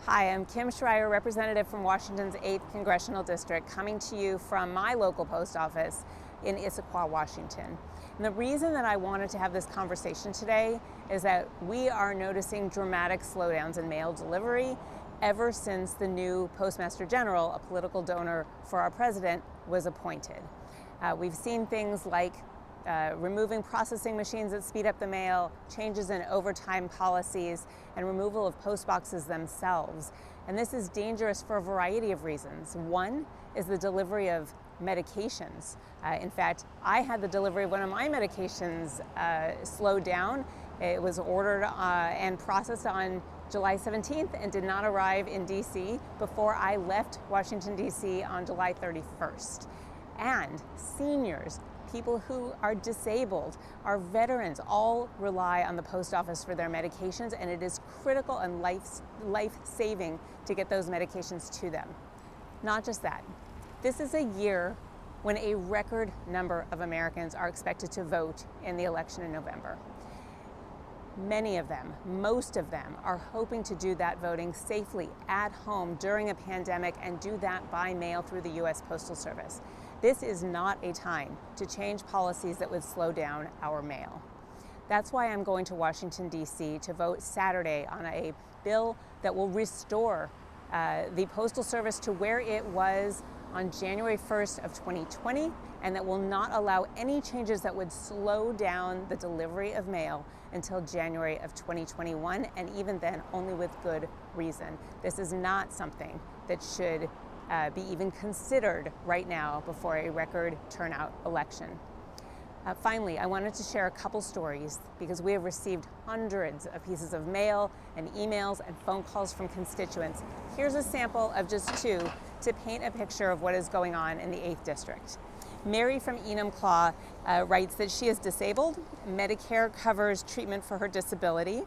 Hi, I'm Kim Schreier, representative from Washington's 8th Congressional District, coming to you from my local post office in Issaquah, Washington. And the reason that I wanted to have this conversation today is that we are noticing dramatic slowdowns in mail delivery ever since the new Postmaster General, a political donor for our president, was appointed. We've seen things like removing processing machines that speed up the mail, changes in overtime policies, and removal of post boxes themselves. And this is dangerous for a variety of reasons. One is the delivery of medications. In fact, I had the delivery of one of my medications slowed down. It was ordered and processed on July 17th and did not arrive in DC before I left Washington, DC on July 31st. And seniors, people who are disabled, our veterans, all rely on the post office for their medications, and it is critical and life-saving to get those medications to them. Not just that, this is a year when a record number of Americans are expected to vote in the election in November. Many of them, most of them, are hoping to do that voting safely at home during a pandemic and do that by mail through the U.S. Postal Service. This is not a time to change policies that would slow down our mail. That's why I'm going to Washington, D.C. to vote Saturday on a bill that will restore the Postal Service to where it was on January 1st of 2020, and that will not allow any changes that would slow down the delivery of mail until January of 2021, and even then only with good reason. This is not something that should be even considered right now before a record turnout election. Finally, I wanted to share a couple stories because we have received hundreds of pieces of mail and emails and phone calls from constituents. Here's a sample of just two to paint a picture of what is going on in the 8th District. Mary from Enumclaw writes that she is disabled. Medicare covers treatment for her disability.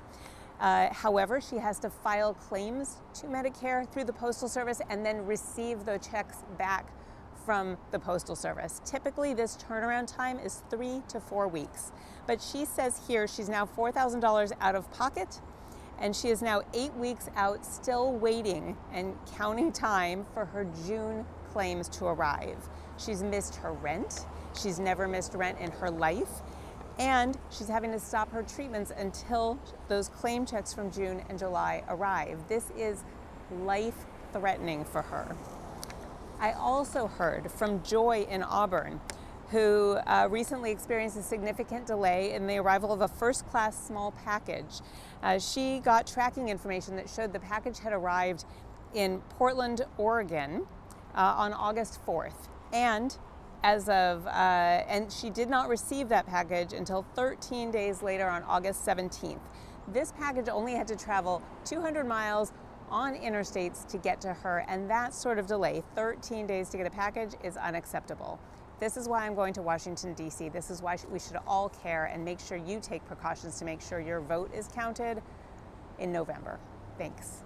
However, she has to file claims to Medicare through the Postal Service and then receive the checks back from the Postal Service. Typically, this turnaround time is 3 to 4 weeks. But she says here she's now $4,000 out of pocket, and she is now 8 weeks out, still waiting and counting time for her June claims to arrive. She's missed her rent. She's never missed rent in her life. And she's having to stop her treatments until those claim checks from June and July arrive. This is life-threatening for her. I also heard from Joy in Auburn, who recently experienced a significant delay in the arrival of a first-class small package. She got tracking information that showed the package had arrived in Portland, Oregon on August 4th. And she did not receive that package until 13 days later on August 17th. This package only had to travel 200 miles on interstates to get to her, and that sort of delay, 13 days to get a package, is unacceptable. This is why I'm going to Washington, D.C. This is why we should all care and make sure you take precautions to make sure your vote is counted in November. Thanks.